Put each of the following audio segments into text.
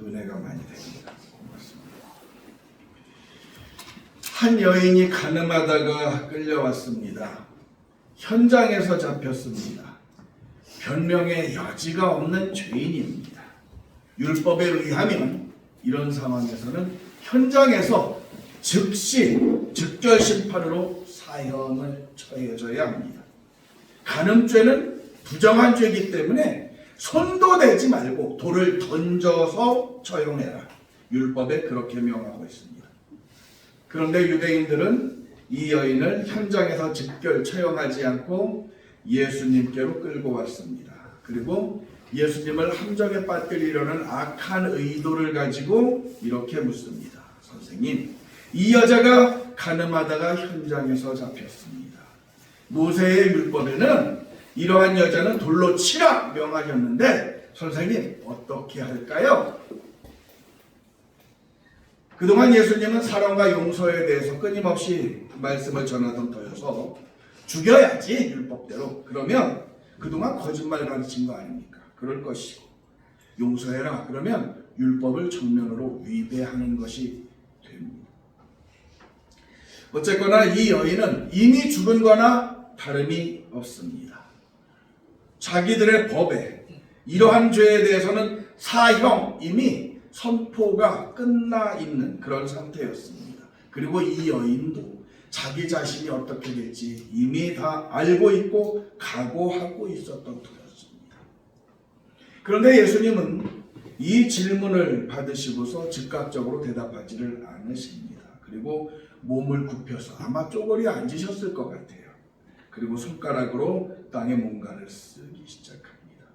은혜가 많이 됩니다. 고맙습니다. 한 여인이 가늠하다가 끌려왔습니다. 현장에서 잡혔습니다. 변명의 여지가 없는 죄인입니다. 율법에 의하면 이런 상황에서는 현장에서 즉시 즉결 심판으로 사형을 처해져야 합니다. 간음죄는 부정한 죄이기 때문에 손도 대지 말고 돌을 던져서 처형해라. 율법에 그렇게 명하고 있습니다. 그런데 유대인들은 이 여인을 현장에서 즉결 처형하지 않고 예수님께로 끌고 왔습니다. 그리고 예수님을 함정에 빠뜨리려는 악한 의도를 가지고 이렇게 묻습니다. 선생님, 이 여자가 간음하다가 현장에서 잡혔습니다. 모세의 율법에는 이러한 여자는 돌로 치라 명하셨는데 선생님 어떻게 할까요? 그동안 예수님은 사랑과 용서에 대해서 끊임없이 말씀을 전하던 터여서 죽여야지 율법대로. 그러면 그동안 거짓말 가르친 거 아닙니까? 그럴 것이고 용서해라. 그러면 율법을 정면으로 위배하는 것이 됩니다. 어쨌거나 이 여인은 이미 죽은 거나 다름이 없습니다. 자기들의 법에 이러한 죄에 대해서는 사형 이미 선포가 끝나 있는 그런 상태였습니다. 그리고 이 여인도 자기 자신이 어떻게 될지 이미 다 알고 있고 각오하고 있었던 터였습니다. 그런데 예수님은 이 질문을 받으시고서 즉각적으로 대답하지를 않으십니다. 그리고 몸을 굽혀서 아마 쪼그려 앉으셨을 것 같아요. 그리고 손가락으로 땅에 뭔가를 쓰기 시작합니다.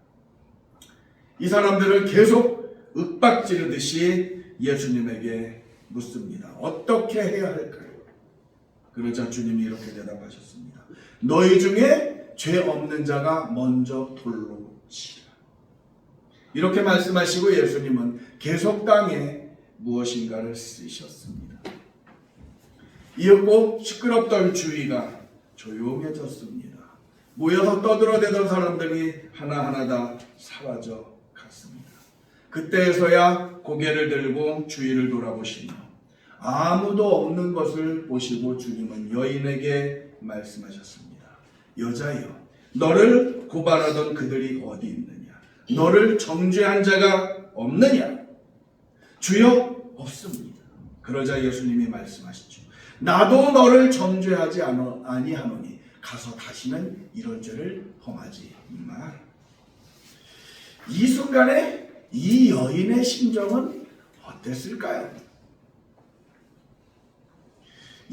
이 사람들을 계속 윽박지르듯이 예수님에게 묻습니다. 어떻게 해야 할까요? 그러자 주님이 이렇게 대답하셨습니다. 너희 중에 죄 없는 자가 먼저 돌로 치라. 이렇게 말씀하시고 예수님은 계속 땅에 무엇인가를 쓰셨습니다. 이윽고 시끄럽던 주위가 조용해졌습니다. 모여서 떠들어대던 사람들이 하나하나 다 사라져 갔습니다. 그때에서야 고개를 들고 주위를 돌아보시며 아무도 없는 것을 보시고 주님은 여인에게 말씀하셨습니다. 여자여, 너를 고발하던 그들이 어디 있느냐? 너를 정죄한 자가 없느냐? 주여, 없습니다. 그러자 예수님이 말씀하시죠. 나도 너를 정죄하지 아니하노니 가서 다시는 이런 죄를 범하지 마라. 이 순간에 이 여인의 심정은 어땠을까요?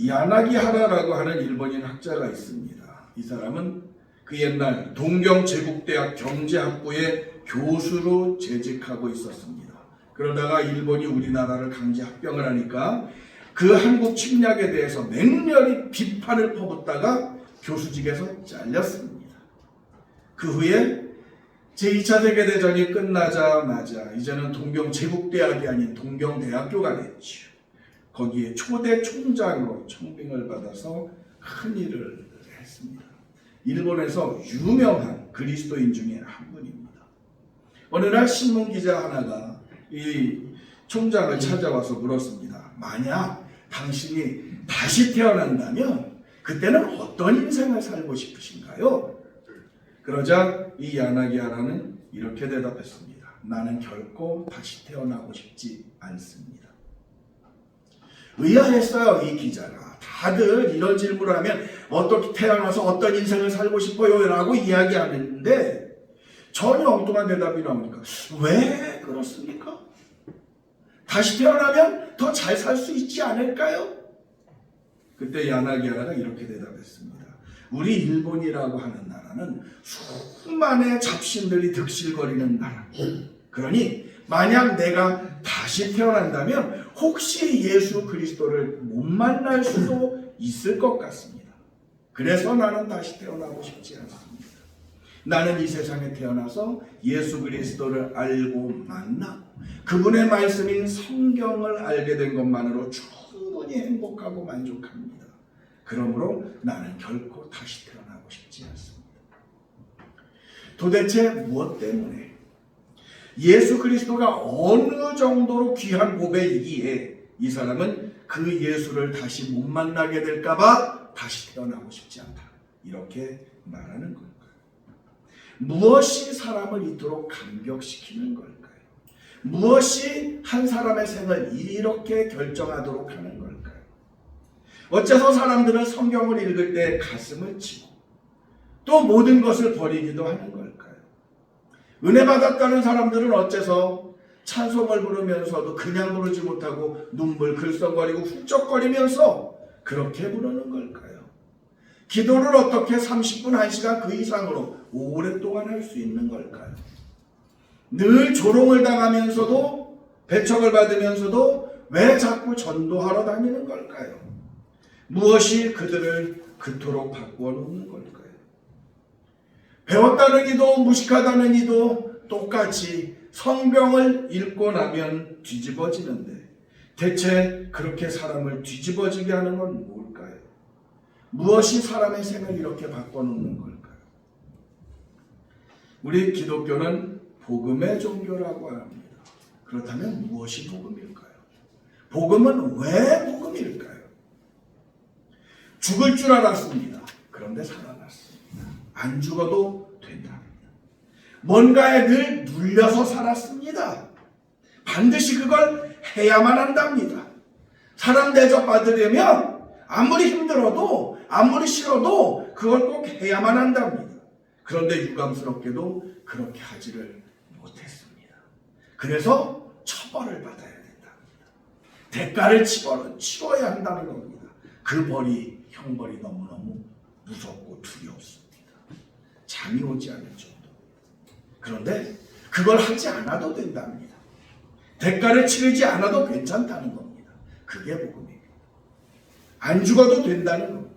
야나기 하라라고 하는 일본인 학자가 있습니다. 이 사람은 그 옛날 동경 제국대학 경제학부의 교수로 재직하고 있었습니다. 그러다가 일본이 우리나라를 강제 합병을 하니까 그 한국 침략에 대해서 맹렬히 비판을 퍼붓다가 교수직에서 잘렸습니다. 그 후에 제2차 세계대전이 끝나자마자 이제는 동경 제국대학이 아닌 동경대학교가 됐죠. 거기에 초대 총장으로 청빙을 받아서 큰 일을 했습니다. 일본에서 유명한 그리스도인 중에 한 분입니다. 어느 날 신문기자 하나가 이 총장을 찾아와서 물었습니다. 만약 당신이 다시 태어난다면 그때는 어떤 인생을 살고 싶으신가요? 그러자 이 야나기 하라는 이렇게 대답했습니다. 나는 결코 다시 태어나고 싶지 않습니다. 의아했어요, 이 기자가. 다들 이런 질문을 하면 어떻게 태어나서 어떤 인생을 살고 싶어요? 라고 이야기하는데 전혀 엉뚱한 대답이 나오니까 왜 그렇습니까? 다시 태어나면 더 잘 살 수 있지 않을까요? 그때 야나기 하라가 이렇게 대답했습니다. 우리 일본이라고 하는 나라는 수많은 잡신들이 득실거리는 나라. 그러니 만약 내가 다시 태어난다면 혹시 예수 그리스도를 못 만날 수도 있을 것 같습니다. 그래서 나는 다시 태어나고 싶지 않습니다. 나는 이 세상에 태어나서 예수 그리스도를 알고 만나고 그분의 말씀인 성경을 알게 된 것만으로 충분히 행복하고 만족합니다. 그러므로 나는 결코 다시 태어나고 싶지 않습니다. 도대체 무엇 때문에 예수 그리스도가 어느 정도로 귀한 보배이기에 이 사람은 그 예수를 다시 못 만나게 될까봐 다시 태어나고 싶지 않다. 이렇게 말하는 걸까요? 무엇이 사람을 이토록 감격시키는 걸까요? 무엇이 한 사람의 생을 이렇게 결정하도록 하는 걸까요? 어째서 사람들은 성경을 읽을 때 가슴을 치고 또 모든 것을 버리기도 하는 걸까요? 은혜 받았다는 사람들은 어째서 찬송을 부르면서도 그냥 부르지 못하고 눈물 글썽거리고 훌쩍거리면서 그렇게 부르는 걸까요? 기도를 어떻게 30분, 1시간 그 이상으로 오랫동안 할 수 있는 걸까요? 늘 조롱을 당하면서도 배척을 받으면서도 왜 자꾸 전도하러 다니는 걸까요? 무엇이 그들을 그토록 바꾸어 놓는 걸까요? 배웠다는 이도 무식하다는 이도 똑같이 성경을 읽고 나면 뒤집어지는데 대체 그렇게 사람을 뒤집어지게 하는 건 뭘까요? 무엇이 사람의 생을 이렇게 바꿔놓는 걸까요? 우리 기독교는 복음의 종교라고 합니다. 그렇다면 무엇이 복음일까요? 복음은 왜 복음일까요? 죽을 줄 알았습니다. 그런데 살아났습니다. 안 죽어도 된답니다. 뭔가에 늘 눌려서 살았습니다. 반드시 그걸 해야만 한답니다. 사람 대접받으려면 아무리 힘들어도 아무리 싫어도 그걸 꼭 해야만 한답니다. 그런데 유감스럽게도 그렇게 하지를 못했습니다. 그래서 처벌을 받아야 된답니다. 대가를 치러야 한다는 겁니다. 그 벌이 형벌이 너무너무 무섭고 두렵습니다. 잠이 오지 않을 정도. 그런데 그걸 하지 않아도 된답니다. 대가를 치르지 않아도 괜찮다는 겁니다. 그게 복음입니다. 안 죽어도 된다는 겁니다.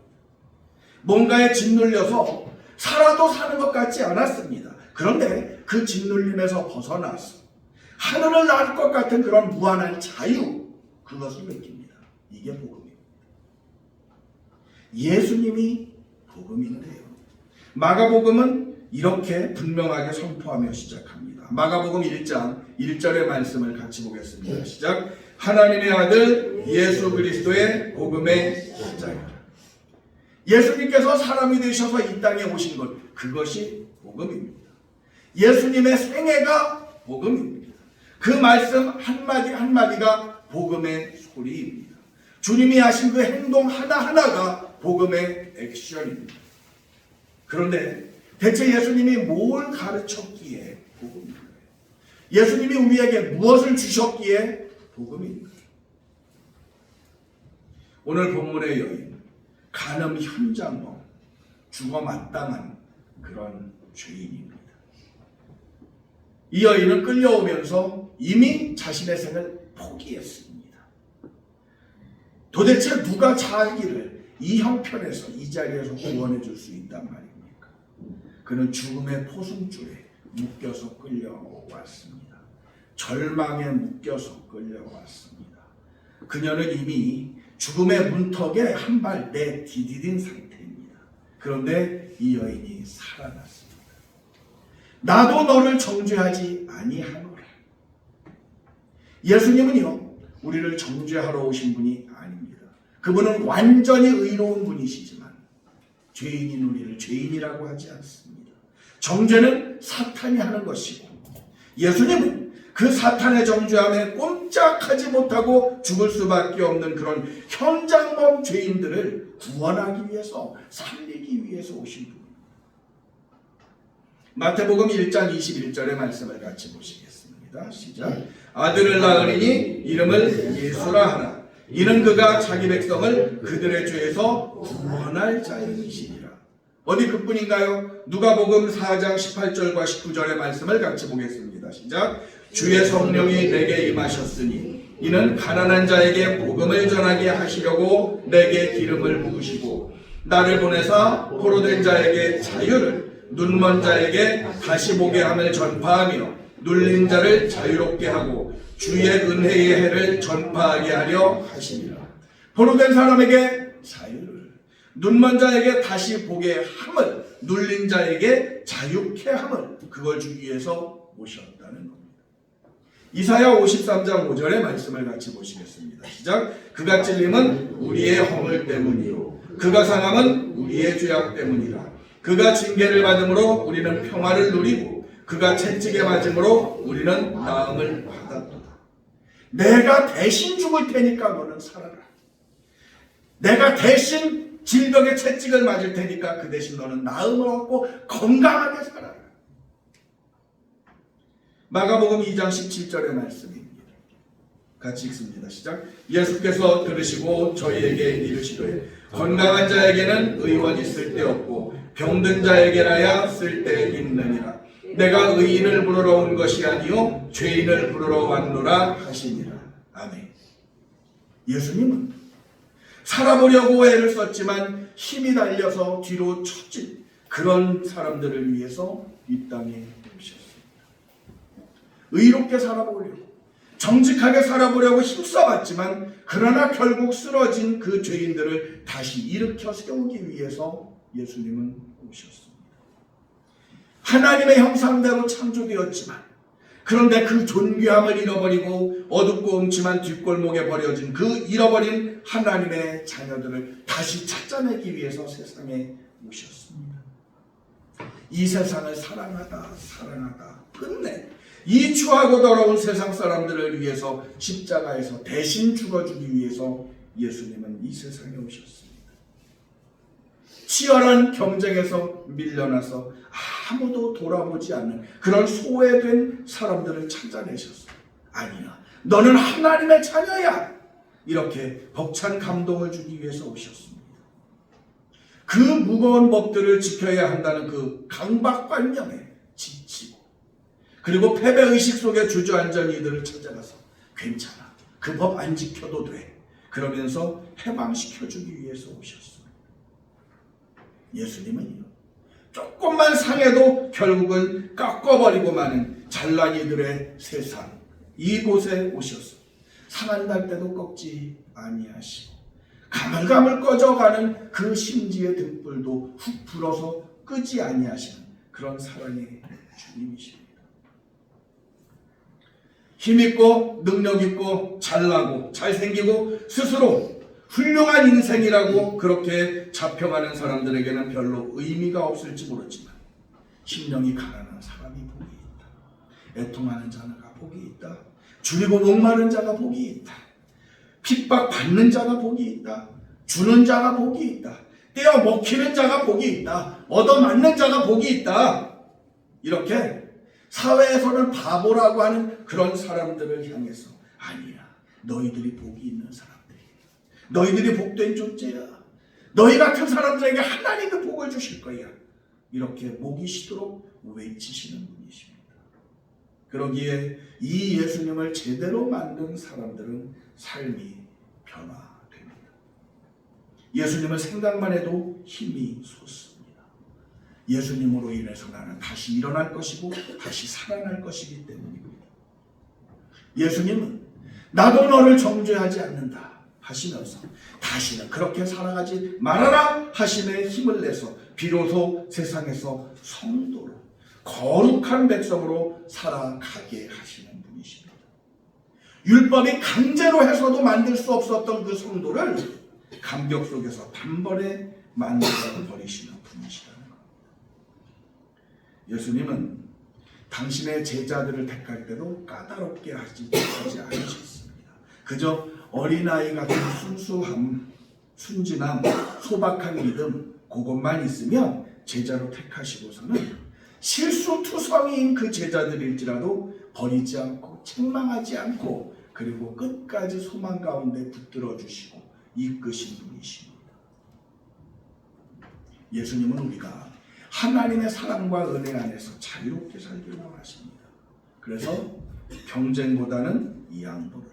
뭔가에 짓눌려서 살아도 사는 것 같지 않았습니다. 그런데 그 짓눌림에서 벗어나서 하늘을 날 것 같은 그런 무한한 자유, 그것을 느낍니다. 이게 복음입니다. 예수님이 복음인데요. 마가복음은 이렇게 분명하게 선포하며 시작합니다. 마가복음 1장 1절의 말씀을 같이 보겠습니다. 시작. 하나님의 아들 예수 그리스도의 복음의 십자가. 예수님께서 사람이 되셔서 이 땅에 오신 것, 그것이 복음입니다. 예수님의 생애가 복음입니다. 그 말씀 한마디 한마디가 복음의 소리입니다. 주님이 하신 그 행동 하나하나가 복음의 액션입니다. 그런데 대체 예수님이 뭘 가르쳤기에 복음입니까? 예수님이 우리에게 무엇을 주셨기에 복음입니까? 오늘 본문의 여인, 간음 현장범, 죽어 마땅한 그런 죄인입니다. 이 여인은 끌려오면서 이미 자신의 생을 포기했습니다. 도대체 누가 자기를 이 형편에서 이 자리에서 구원해 줄 수 있단 말입니까? 그는 죽음의 포승줄에 묶여서 끌려왔습니다. 절망에 묶여서 끌려왔습니다. 그녀는 이미 죽음의 문턱에 한 발 내디디딘 상태입니다. 그런데 이 여인이 살아났습니다. 나도 너를 정죄하지 아니하노라. 예수님은요, 우리를 정죄하러 오신 분이 아닙니다. 그분은 완전히 의로운 분이시지만 죄인인 우리를 죄인이라고 하지 않습니다. 정죄는 사탄이 하는 것이고 예수님은 그 사탄의 정죄함에 꼼짝하지 못하고 죽을 수밖에 없는 그런 현장범 죄인들을 구원하기 위해서, 살리기 위해서 오신 분입니다. 마태복음 1장 21절의 말씀을 같이 보시겠습니다. 시작. 아들을 낳으리니 이름을 예수라 하라. 이는 그가 자기 백성을 그들의 죄에서 구원할 자이시니라. 어디 그뿐인가요? 누가복음 4장 18절과 19절의 말씀을 같이 보겠습니다. 시작. 주의 성령이 내게 임하셨으니 이는 가난한 자에게 복음을 전하게 하시려고 내게 기름을 부으시고 나를 보내사 포로된 자에게 자유를, 눈먼 자에게 다시 보게 함을 전파하며 눌린 자를 자유롭게 하고 주의 은혜의 해를 전파하게 하려 하시니라. 포로된 사람에게 자유를, 눈먼 자에게 다시 보게 함을, 눌린 자에게 자유케 함을, 그걸 주기 위해서 오셨다는 겁니다. 이사야 53장 5절의 말씀을 같이 보시겠습니다. 시작. 그가 찔림은 우리의 허물 때문이요 그가 상함은 우리의 죄악 때문이라. 그가 징계를 받음으로 우리는 평화를 누리고 그가 채찍에 맞음으로 우리는 나음을 받았도다. 내가 대신 죽을 테니까 너는 살아라. 내가 대신 질병의 채찍을 맞을 테니까 그 대신 너는 나음을 얻고 건강하게 살아라. 마가복음 2장 17절의 말씀입니다. 같이 읽습니다. 시작. 예수께서 들으시고 저희에게 이르시되 건강한 자에게는 의원이 쓸데없고 병든 자에게라야 쓸데있느니라. 내가 의인을 부르러 온 것이 아니요 죄인을 부르러 왔노라 하시니라. 아멘. 예수님은 살아보려고 애를 썼지만 힘이 달려서 뒤로 처진 그런 사람들을 위해서 이 땅에 오셨습니다. 의롭게 살아보려고 정직하게 살아보려고 힘써봤지만 그러나 결국 쓰러진 그 죄인들을 다시 일으켜 세우기 위해서 예수님은 오셨습니다. 하나님의 형상대로 창조되었지만 그런데 그 존귀함을 잃어버리고 어둡고 음침한 뒷골목에 버려진 그 잃어버린 하나님의 자녀들을 다시 찾아내기 위해서 세상에 오셨습니다. 이 세상을 사랑하다 끝내 이 추하고 더러운 세상 사람들을 위해서 십자가에서 대신 죽어주기 위해서 예수님은 이 세상에 오셨습니다. 치열한 경쟁에서 밀려나서 아무도 돌아보지 않는 그런 소외된 사람들을 찾아내셨어요. 아니야, 너는 하나님의 자녀야. 이렇게 벅찬 감동을 주기 위해서 오셨습니다. 그 무거운 법들을 지켜야 한다는 그 강박관념에 지치고 그리고 패배의식 속에 주저앉은 이들을 찾아가서 괜찮아, 그 법 안 지켜도 돼. 그러면서 해방시켜주기 위해서 오셨습니다. 예수님은요, 조금만 상해도 결국은 깎아버리고 마는 잘난이들의 세상, 이곳에 오셔서 상한 날 때도 꺾지 아니하시고 가물가물 꺼져가는 그 심지의 등불도 훅 불어서 끄지 아니하시는 그런 사랑의 주님이십니다. 힘있고 능력있고 잘나고 잘생기고 스스로 훌륭한 인생이라고 그렇게 잡혀가는 사람들에게는 별로 의미가 없을지 모르지만 심령이 가난한 사람이 복이 있다. 애통하는 자가 복이 있다. 줄이고 목마른 자가 복이 있다. 핍박받는 자가 복이 있다. 주는 자가 복이 있다. 떼어 먹히는 자가 복이 있다. 얻어맞는 자가 복이 있다. 이렇게 사회에서는 바보라고 하는 그런 사람들을 향해서 아니야, 너희들이 복이 있는 사람들이야. 너희들이 복된 존재야. 너희 같은 사람들에게 하나님이 복을 주실 거야. 이렇게 목이 쉬도록 외치시는 분이십니다. 그러기에 이 예수님을 제대로 만든 사람들은 삶이 변화됩니다. 예수님을 생각만 해도 힘이 솟습니다. 예수님으로 인해서 나는 다시 일어날 것이고 다시 살아날 것이기 때문입니다. 예수님은 나도 너를 정죄하지 않는다 하시면서 다시는 그렇게 살아가지 말아라 하심에 힘을 내서 비로소 세상에서 성도로 거룩한 백성으로 살아가게 하시는 분이십니다. 율법이 강제로 해서도 만들 수 없었던 그 성도를 감격 속에서 단번에 만들어 버리시는 분이시라는 것. 예수님은 당신의 제자들을 택할 때도 까다롭게 하지 않으셨습니다. 그저 어린아이 같은 순수함, 순진함, 소박한 믿음 그것만 있으면 제자로 택하시고서는 실수투성이인 그 제자들일지라도 버리지 않고 책망하지 않고 그리고 끝까지 소망 가운데 붙들어 주시고 이끄신 분이십니다. 예수님은 우리가 하나님의 사랑과 은혜 안에서 자유롭게 살기를 원하십니다. 그래서 경쟁보다는 이 양보를,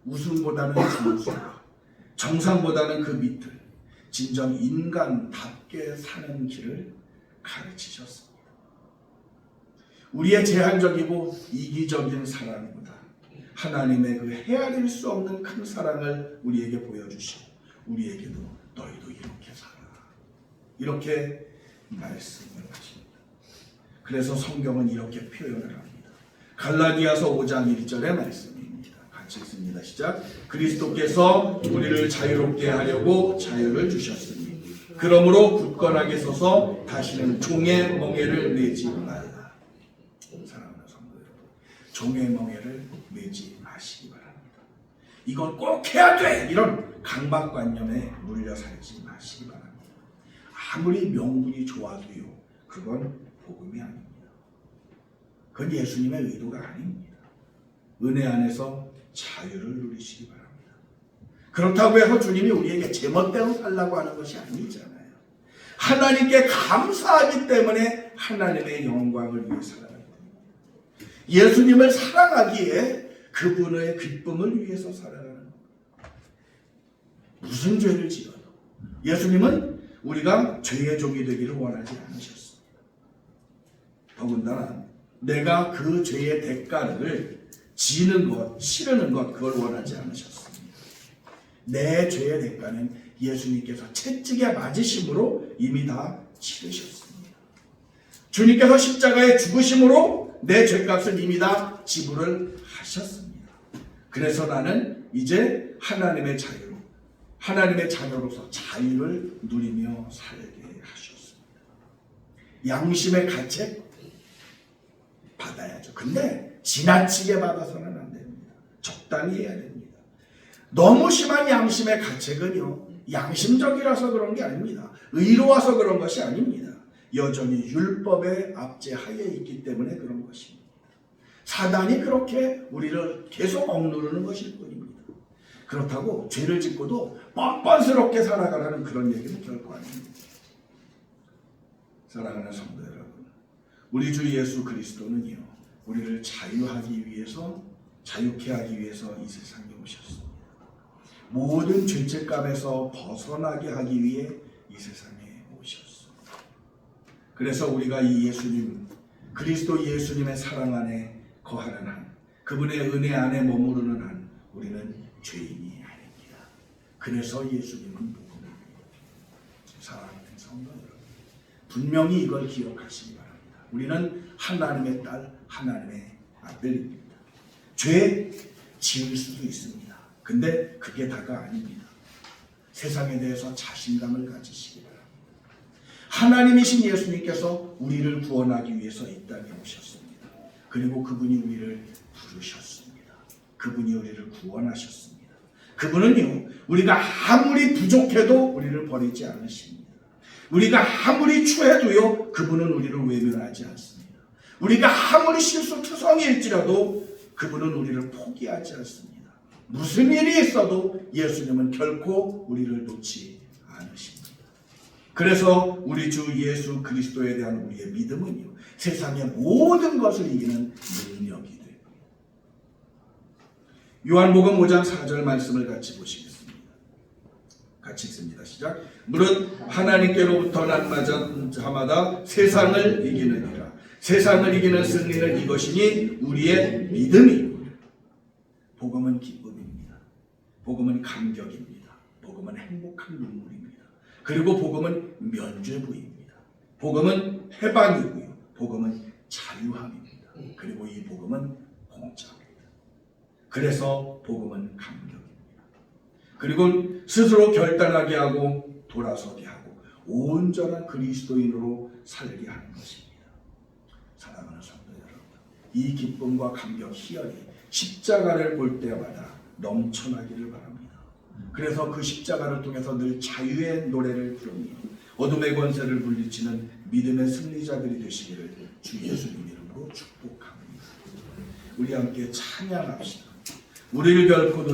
우승보다는 준수를, 정상보다는 그 밑을 진정 인간답게 사는 길을 가르치셨습니다. 우리의 제한적이고 이기적인 사랑보다 하나님의 그 헤아릴 수 없는 큰 사랑을 우리에게 보여주시고 우리에게도 너희도 이렇게 살아, 이렇게 말씀을 하십니다. 그래서 성경은 이렇게 표현을 합니다. 갈라디아서 5장 1절의 말씀입니다. 같이 읽습니다. 시작. 그리스도께서 우리를 자유롭게 하려고 자유를 주셨으니 그러므로 굳건하게 서서 다시는 종의 멍에를 매지 말라. 사랑하는 성도 여러분, 종의 멍에를 매지 마시기 바랍니다. 이건 꼭 해야 돼! 이런 강박관념에 물려 살지 마시기 바랍니다. 아무리 명분이 좋아도요, 그건 복음이 아닙니다. 그건 예수님의 의도가 아닙니다. 은혜 안에서 자유를 누리시기 바랍니다. 그렇다고 해서 주님이 우리에게 제멋대로 살라고 하는 것이 아니잖아요. 하나님께 감사하기 때문에 하나님의 영광을 위해 살아가는 겁니다. 예수님을 사랑하기에 그분의 기쁨을 위해서 살아가는 겁니다. 무슨 죄를 지어도 예수님은 우리가 죄의 종이 되기를 원하지 않으셨습니다. 더군다나 내가 그 죄의 대가를 지는 것, 치르는 것, 그걸 원하지 않으셨습니다. 내 죄의 대가는 예수님께서 채찍에 맞으심으로 이미 다 치르셨습니다. 주님께서 십자가에 죽으심으로 내 죄값을 이미 다 지불을 하셨습니다. 그래서 나는 이제 하나님의 자유로, 하나님의 자녀로서 자유를 누리며 살게 하셨습니다. 양심의 가책 받아야죠. 근데 지나치게 받아서는 안 됩니다. 적당히 해야 됩니다. 너무 심한 양심의 가책은요, 양심적이라서 그런 게 아닙니다. 의로워서 그런 것이 아닙니다. 여전히 율법의 압제하에 있기 때문에 그런 것입니다. 사단이 그렇게 우리를 계속 억누르는 것일 뿐입니다. 그렇다고 죄를 짓고도 뻔뻔스럽게 살아가라는 그런 얘기는 결코 아닙니다. 사랑하는 성도 여러분, 우리 주 예수 그리스도는요, 우리를 자유하기 위해서, 자유케 하기 위해서 이 세상에 오셨습니다. 모든 죄책감에서 벗어나게 하기 위해 이 세상에 오셨습니다. 그래서 우리가 이 예수님, 그리스도 예수님의 사랑 안에 거하는 한, 그분의 은혜 안에 머무르는 한 우리는 죄인이 아닙니다. 그래서 예수님은 복음입니다. 사랑하는 성도 여러분, 분명히 이걸 기억하시기 바랍니다. 우리는 하나님의 딸, 하나님의 아들입니다. 죄 지을 수도 있습니다. 근데 그게 다가 아닙니다. 세상에 대해서 자신감을 가지시기 바랍니다. 하나님이신 예수님께서 우리를 구원하기 위해서 이 땅에 오셨습니다. 그리고 그분이 우리를 부르셨습니다. 그분이 우리를 구원하셨습니다. 그분은요, 우리가 아무리 부족해도 우리를 버리지 않으십니다. 우리가 아무리 추해도요, 그분은 우리를 외면하지 않습니다. 우리가 아무리 실수투성이일지라도 그분은 우리를 포기하지 않습니다. 무슨 일이 있어도 예수님은 결코 우리를 놓지 않으십니다. 그래서 우리 주 예수 그리스도에 대한 우리의 믿음은요, 세상의 모든 것을 이기는 능력이 됩니다. 요한복음 5장 4절 말씀을 같이 보시겠습니다. 같이 읽습니다. 시작. 무릇 하나님께로부터 난 자마다 세상을 이기느니라. 세상을 이기는 승리는 이것이니 우리의 믿음입니다. 복음은 기쁨입니다. 복음은 감격입니다. 복음은 행복한 눈물입니다. 그리고 복음은 면죄부입니다. 복음은 해방이고요. 복음은 자유함입니다. 그리고 이 복음은 공짜입니다. 그래서 복음은 감격입니다. 그리고 스스로 결단하게 하고 돌아서게 하고 온전한 그리스도인으로 살게 하는 것입니다. 사랑하는 성도 여러분, 이 기쁨과 감격, 희열이 십자가를 볼 때마다 넘쳐나기를 바랍니다. 그래서 그 십자가를 통해서 늘 자유의 노래를 부르며 어둠의 권세를 물리치는 믿음의 승리자들이 되시기를 주 예수님 이름으로 축복합니다. 우리 함께 찬양합시다. 우리를 결코